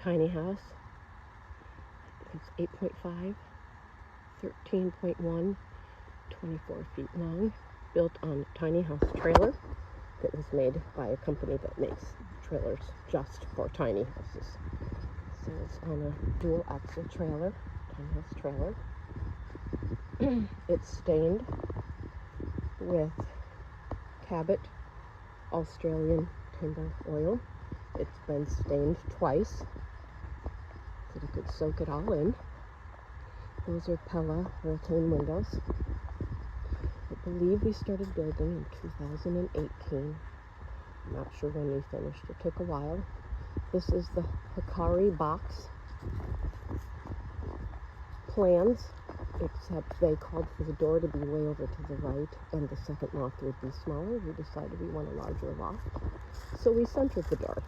tiny house. It's 8.5, 13.1, 24 feet long, built on a tiny house trailer that was made by a company that makes trailers just for tiny houses. So it's on a dual axle trailer, tiny house trailer. It's stained with Cabot Australian timber oil. It's been stained twice so that it could soak it all in. Those are Pella roll-tin windows. I believe we started building in 2018. I'm not sure when we finished. It took a while. This is the Hikari box plans, except they called for the door to be way over to the right and the second loft would be smaller. We decided we want a larger loft, so we centered the door,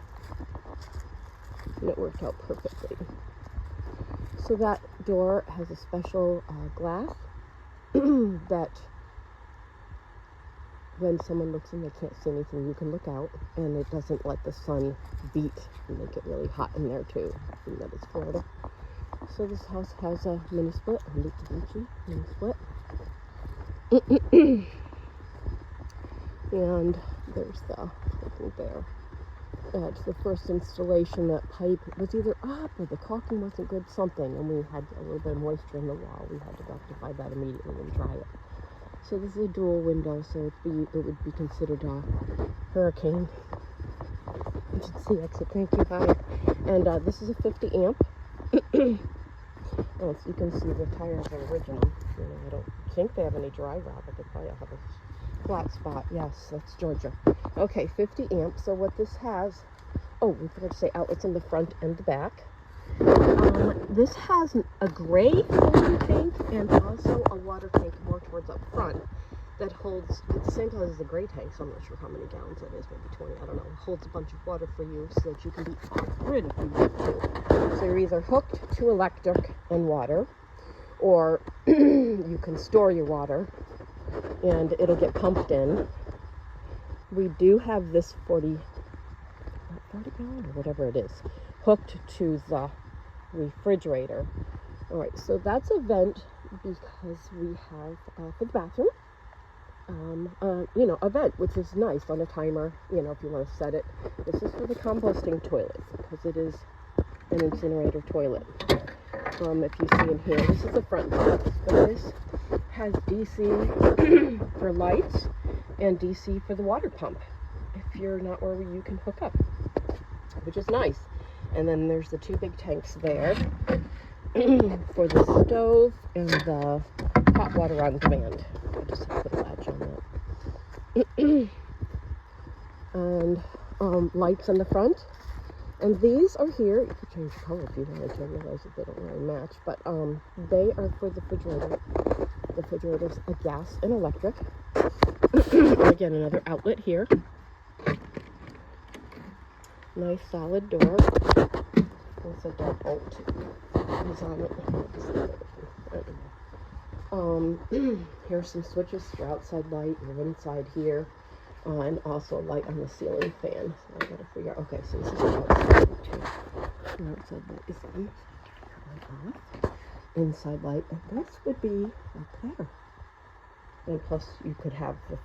and it worked out perfectly. So that door has a special glass that when someone looks in, they can't see anything. You can look out, and it doesn't let the sun beat and make it really hot in there too, even though it's Florida. So this house has a mini split, a Mitsubishi mini split. And there's the thing there. It's the first installation. That pipe was either up or the caulking wasn't good, something, and we had a little bit of moisture in the wall. We had to rectify that immediately and dry it. So this is a dual window, so it would be considered a hurricane. You should see exit. Thank you. Hi. And this is a 50 amp. Oh, so you can see the tires are original. You know, I don't think they have any dry rot, but they probably have a flat spot. Yes, that's Georgia. Okay, 50 amp. So what this has, oh, we forgot to say outlets in the front and the back. This has a gray holding tank and also a water tank more towards up front that holds, at the same size as the gray tank, so I'm not sure how many gallons it is, maybe 20, I don't know. It holds a bunch of water for you so that you can be off-grid if you want to. So you're either hooked to electric and water, or you can store your water and it'll get pumped in. We do have this 40 gallon or whatever it is hooked to the refrigerator. All right, so that's a vent because we have for the bathroom, you know, a vent, which is nice on a timer, you know, if you want to set it. This is for the composting toilet because it is an incinerator toilet. If you see in here, this is the front box, but this has DC for lights and DC for the water pump if you're not where you can hook up, which is nice. And then there's the two big tanks there for the stove and the hot water on demand. I just have to put a latch on that. And lights in the front. And these are here. You could change color if you wanted to. I realize that they don't really match, but they are for the refrigerator. The refrigerator's a gas and electric. And again, another outlet here. Nice solid door. With a deadbolt is on it. Here's some switches for outside light. You're inside here. And also a light on the ceiling fan. So I gotta figure out. Okay, so this is outside light too. Outside light is on. Off. Inside light, and this would be up there. And plus, you could have the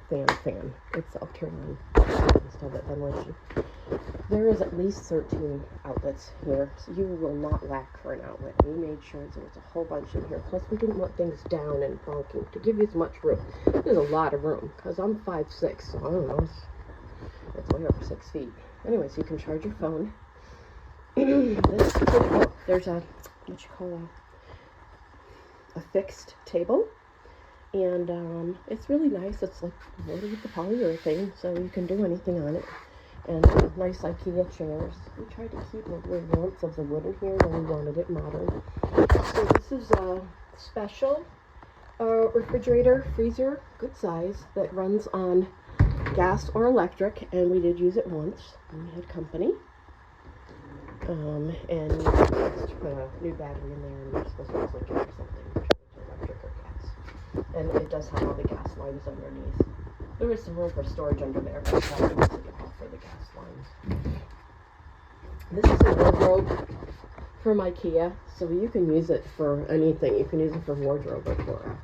fan itself turn on. Just have that ventilation. There is at least 13 outlets here, so you will not lack for an outlet. We made sure there was a whole bunch in here. Plus, we didn't want things down and bulky to give you as much room. There's a lot of room, because I'm 5'6", so I don't know. It's way over 6 feet. Anyway, so you can charge your phone. There's a, what you call a fixed table. And it's really nice. It's like loaded with the polyurethane, so you can do anything on it. And nice IKEA chairs. We tried to keep a little warmth of the wood in here, but we wanted it modern. So this is a special refrigerator, freezer, good size, that runs on gas or electric, and we did use it once when we had company. And we just put a new battery in there, and we're supposed to click it or something, electric or gas. And it does have all the gas lines underneath. There is some room for storage under there, but I have to take it off for the gas lines. This is a wardrobe from IKEA, so you can use it for anything. You can use it for wardrobe or for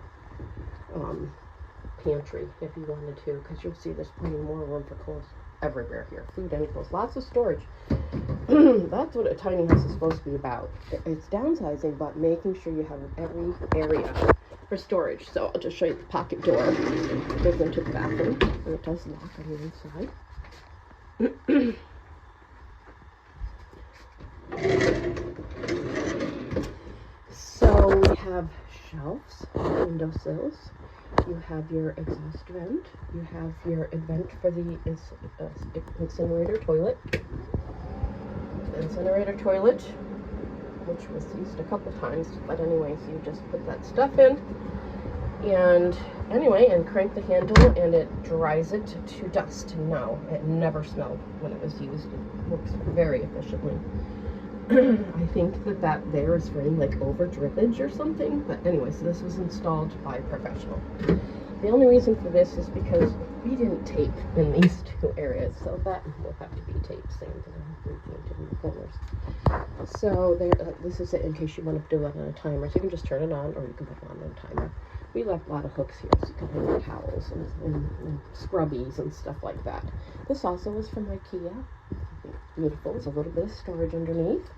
pantry if you wanted to, because you'll see there's plenty more room for clothes everywhere here. Food and clothes, lots of storage. That's what a tiny house is supposed to be about. It's downsizing, but making sure you have every area for storage. So I'll just show you the pocket door. It goes into the bathroom, and it does lock on the inside. So we have shelves, windowsills. You have your exhaust vent. You have your vent for the incinerator toilet. Incinerator toilet, which was used a couple times, but anyway, so you just put that stuff in, and anyway, and crank the handle, and it dries it to dust. No, it never smelled when it was used. It works very efficiently. I think that there is for any like over drippage or something, but anyway, so this was installed by a professional. The only reason for this is because we didn't tape in these two areas, so that will have to be taped, same thing, repainted in the corners. So there, this is it in case you want to do it on a timer, so you can just turn it on, or you can put it on a timer. We left a lot of hooks here, so you can hang your towels and scrubbies and stuff like that. This also is from IKEA. Beautiful. There's a little bit of storage underneath.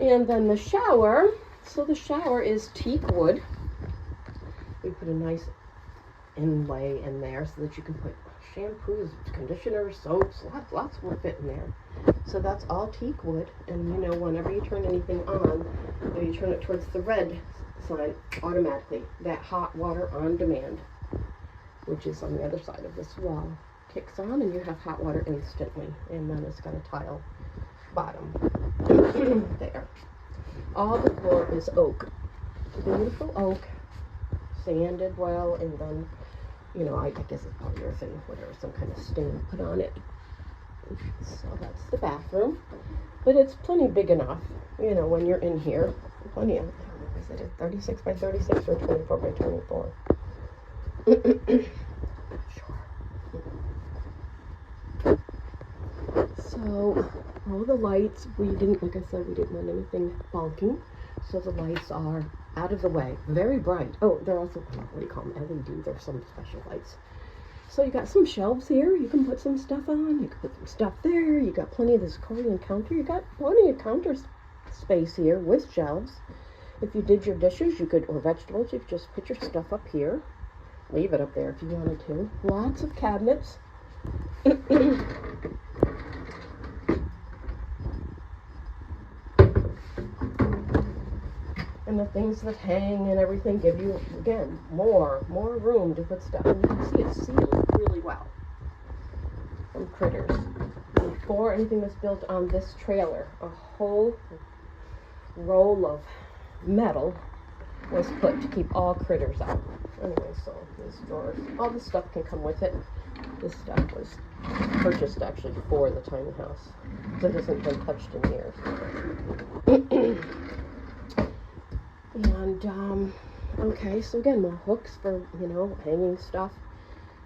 And then the shower. So the shower is teak wood. We put a nice inlay in there so that you can put shampoos, conditioners, soaps, lots will fit in there. So that's all teak wood, and you know, whenever you turn anything on, or you turn it towards the red sign, automatically that hot water on demand, which is on the other side of this wall, kicks on, and you have hot water instantly. And then it's got a tile bottom there. All the floor is oak, beautiful oak, sanded well, and then, you know, I guess it's polyurethane, whatever, some kind of stain put on it. So that's the bathroom, but it's plenty big enough, you know, when you're in here. Plenty of, is it a 36 by 36 or 24 by 24? Sure. So all the lights, we didn't, like I said, we didn't want anything bulking, so the lights are out of the way, very bright. Oh, they're also, what do you call them, LED, they're some special lights. So you got some shelves here, you can put some stuff on, you can put some stuff there, you got plenty of this Corian counter, you got plenty of counter space here with shelves. If you did your dishes, you could, or vegetables, you could just put your stuff up here, leave it up there if you wanted to. Lots of cabinets. And the things that hang and everything give you, again, more room to put stuff. And you can see it's sealed really well from critters. Before anything was built on this trailer, a whole roll of metal was put to keep all critters out. Anyway, so these drawers, all the stuff can come with it. This stuff was purchased actually for the tiny house. So it hasn't been touched in years. And, okay, so again, more hooks for, you know, hanging stuff.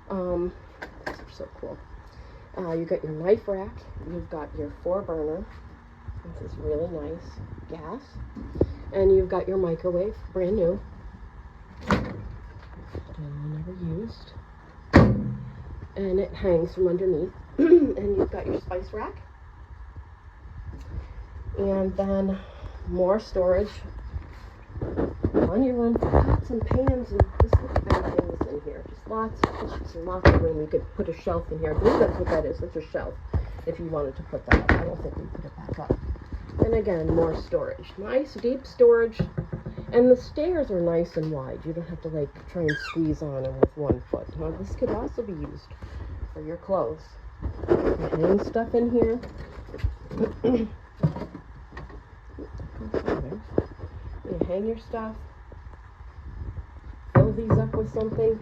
These are so cool. You got your knife rack. You've got your 4-burner. This is really nice. Gas. And you've got your microwave, brand new. Never used. And it hangs from underneath. And you've got your spice rack. And then more storage. Plenty of room for pots and pans, and just look at that things in here. Just lots of room. You could put a shelf in here. I believe that's what that is. That's a shelf. If you wanted to put that up, I don't think we put it back up. And again, more storage. Nice deep storage, and the stairs are nice and wide. You don't have to like try and squeeze on them with 1 foot. Now this could also be used for your clothes. You hang stuff in here. You hang your stuff, fill these up with something,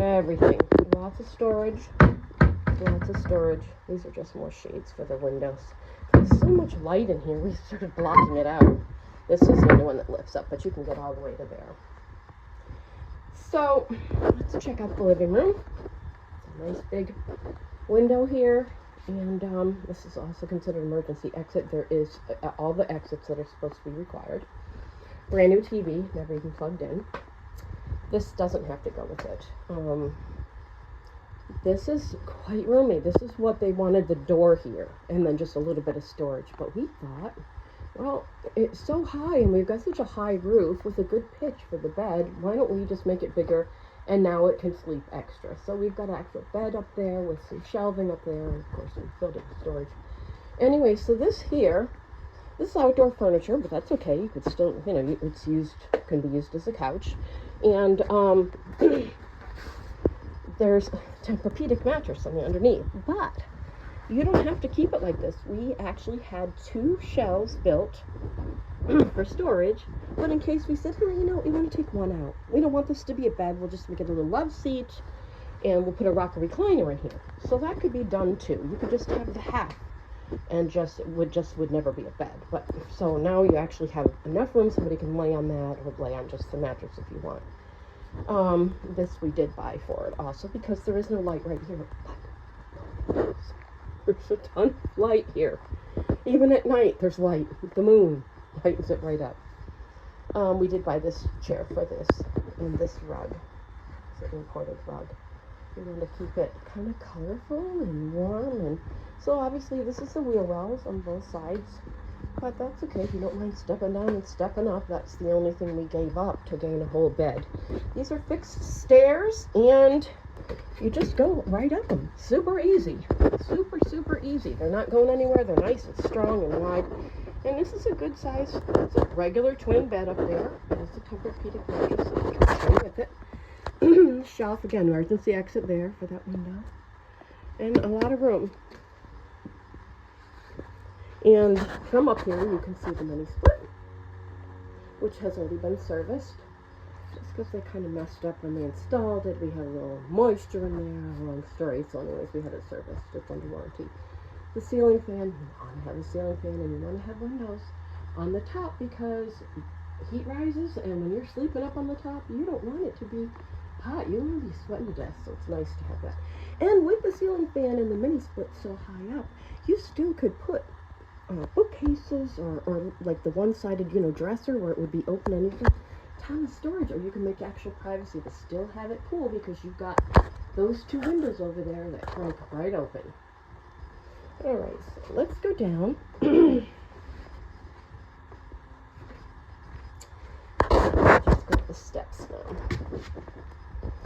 everything. Lots of storage. These are just more shades for the windows. There's so much light in here, we started blocking it out. This is the only one that lifts up, but you can get all the way to there. So let's check out the living room. It's a nice big window here, and this is also considered emergency exit. There is all the exits that are supposed to be required. Brand new TV, never even plugged in. This doesn't have to go with it. This is quite roomy. This is what they wanted, the door here, and then just a little bit of storage. But we thought, well, it's so high, and we've got such a high roof with a good pitch for the bed. Why don't we just make it bigger, and now it can sleep extra? So we've got an actual bed up there with some shelving up there, and of course we filled it with storage. Anyway, so this here, this is outdoor furniture, but that's okay. You could still, you know, it's used, can be used as a couch. And there's a Tempur-Pedic mattress on the underneath, but you don't have to keep it like this. We actually had 2 shelves built for storage, but in case we said, hey, you know, we want to take one out. We don't want this to be a bed. We'll just make it a little love seat, and we'll put a rocker recliner in here. So that could be done too. You could just have the half, and would never be a bed. But so now you actually have enough room. Somebody can lay on that, or lay on just the mattress if you want. This we did buy for it also because there is no light right here. There's a ton of light here. Even at night, there's light. The moon lightens it right up. We did buy this chair for this, and this rug. It's an imported rug. We want to keep it kind of colorful and warm, and so obviously this is the wheel wells on both sides, but that's okay if you don't mind stepping down and stepping up. That's the only thing we gave up to gain a whole bed. These are fixed stairs, and you just go right up them. Super easy. Super easy. They're not going anywhere. They're nice and strong and wide. And this is a good size. It's a regular twin bed up there. It's a Tempur-Pedic mattress, so you can swing with it. Shelf, again, emergency exit there for that window. And a lot of room. And from up here, you can see the mini split, which has already been serviced. Just because they kind of messed up when they installed it. We had a little moisture in there. Long story. So anyways, we had it serviced. It's under warranty. The ceiling fan, you want to have a ceiling fan, and you want to have windows on the top because heat rises, and when you're sleeping up on the top, you don't want it to be hot. You don't want to be sweating to death, so it's nice to have that. And with the ceiling fan and the mini split so high up, you still could put bookcases or like the one-sided, you know, dresser where it would be open and you can ton of storage, or you can make actual privacy but still have it cool because you've got those 2 windows over there that crank right open. All right, so let's go down. Just go to the steps now.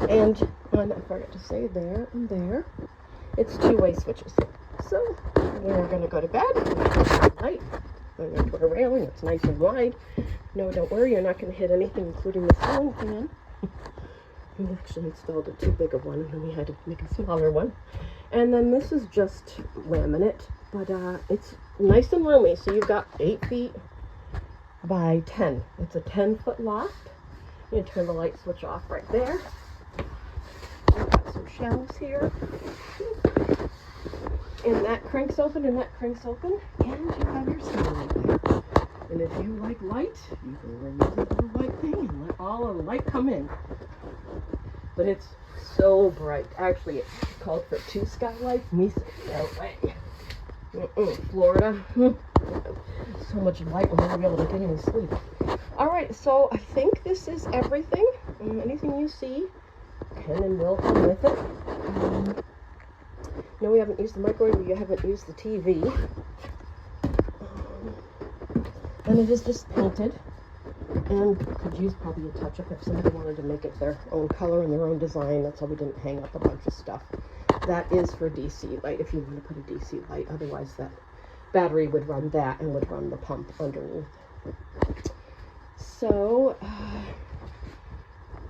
And I forgot to say there and there, it's 2-way switches. So we're going to go to bed. Light. I'm going to put a railing. It's nice and wide. No, don't worry. You're not going to hit anything, including the ceiling fan. We actually installed a too big of one, and then we had to make a smaller one. And then this is just laminate, but it's nice and roomy. So you've got 8 feet by 10. It's a 10-foot loft. You turn the light switch off right there. We've got some shelves here. And that cranks open, and that cranks open, and you have your ceiling there. And if you like light, you can raise the little light thing and let all of the light come in. But it's so bright. Actually, it called for 2 skylights. Me said, no way. Florida. So much light, we'll never be able to get any sleep. Alright, so I think this is everything. Anything you see can and will come with it. No, we haven't used the microwave. We haven't used the TV. And it is just painted. And could use probably a touch-up if somebody wanted to make it their own color and their own design. That's why we didn't hang up a bunch of stuff. That is for DC light, if you want to put a DC light. Otherwise, that battery would run that and would run the pump underneath. So,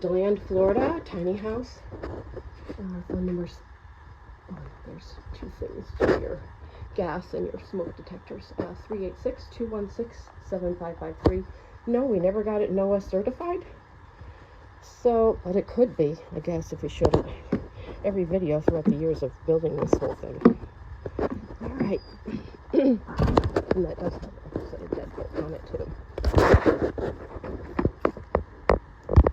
DeLand, Florida, tiny house. Phone numbers. Oh, there's 2 things to your gas and your smoke detectors. 386-216-7553. No, we never got it NOAA certified. So, but it could be, I guess, if we showed it every video throughout the years of building this whole thing. All right. And that does have a set of deadbolt on it, too.